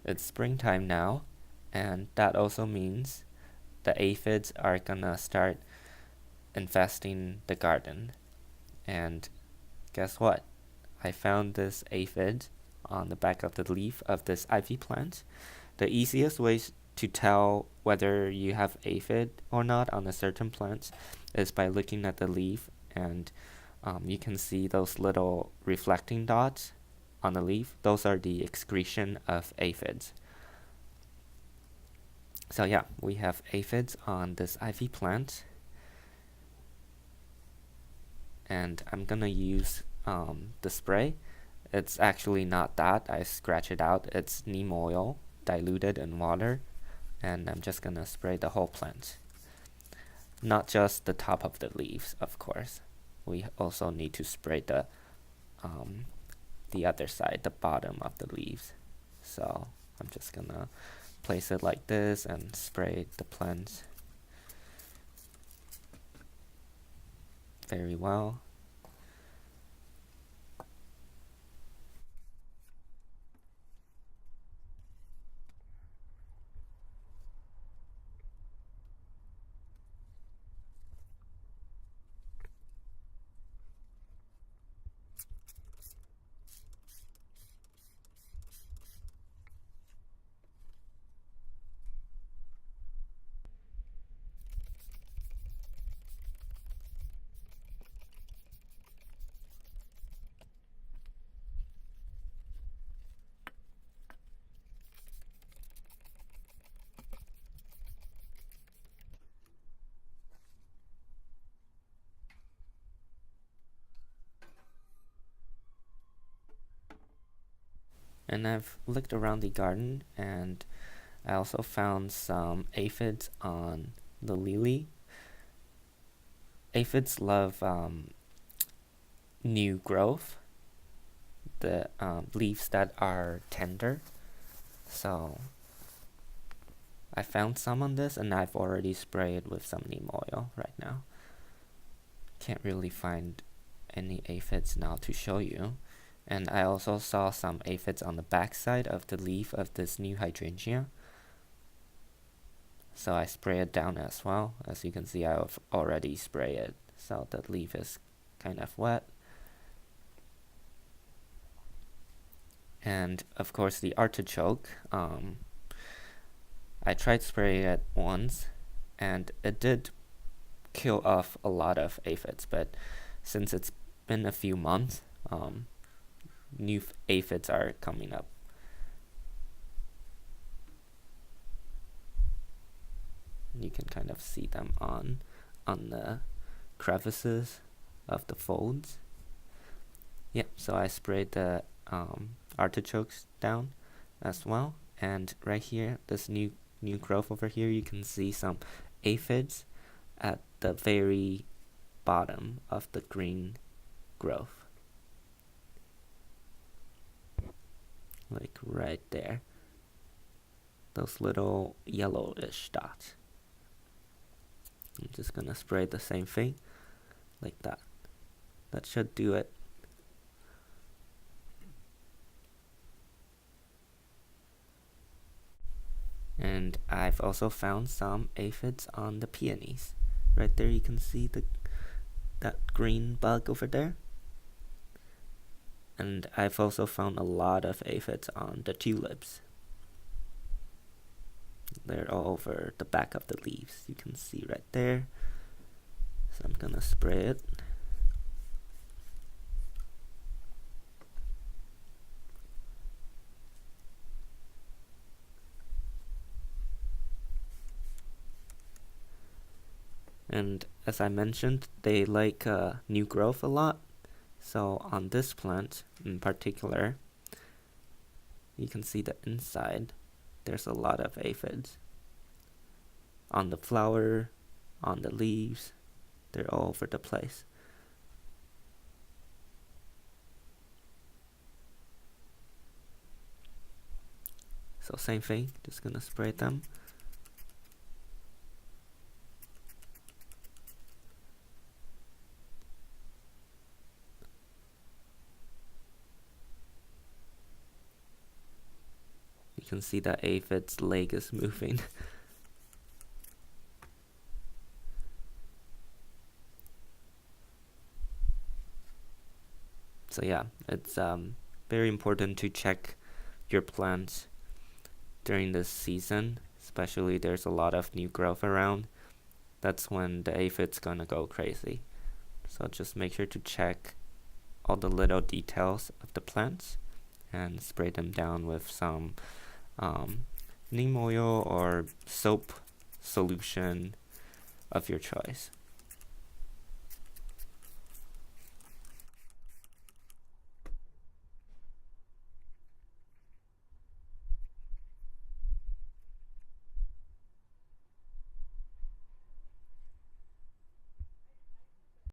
it's springtime now, and that also means the aphids are gonna start infesting the garden. And guess what? I found this aphid on the back of the leaf of this ivy plant. The easiest way to tell whether you have aphid or not on a certain plant is by looking at the leaf, and you can see those little reflecting dots on the leaf. Those are the excretion of aphids. So yeah, we have aphids on this ivy plant, and I'm gonna use the spray. It's actually not that, I scratch it out. It's neem oil diluted in water, and I'm just gonna spray the whole plant. Not just the top of the leaves, of course. We also need to spray the other side, the bottom of the leaves. So I'm just gonna place it like this and spray the plant very well. And I've looked around the garden, and I also found some aphids on the lily. Aphids love new growth, the leaves that are tender. So I found some on this, and I've already sprayed with some neem oil right now. Can't really find any aphids now to show you. And I also saw some aphids on the backside of the leaf of this new hydrangea. So I spray it down as well. As you can see, I've already sprayed it, so the leaf is kind of wet. And of course the artichoke, I tried spraying it once, and it did kill off a lot of aphids, but since it's been a few months, new aphids are coming up. You can kind of see them on the crevices of the folds. Yep, so I sprayed the artichokes down as well, and right here, this new growth over here, you can see some aphids at the very bottom of the green growth, like right there, those little yellowish dots. I'm just gonna spray the same thing like that. That should do it. And I've also found some aphids on the peonies. Right there you can see that green bug over there. And I've also found a lot of aphids on the tulips. They're all over the back of the leaves, you can see right there. So I'm gonna spray it. And as I mentioned, they like new growth a lot. So on this plant in particular, you can see the inside. There's a lot of aphids. On the flower, on the leaves, they're all over the place. So same thing, just gonna spray them. You can see that aphid's leg is moving. So yeah, it's very important to check your plants during this season, especially there's a lot of new growth around. That's when the aphid's gonna go crazy. So just make sure to check all the little details of the plants and spray them down with some neem oil or soap solution of your choice.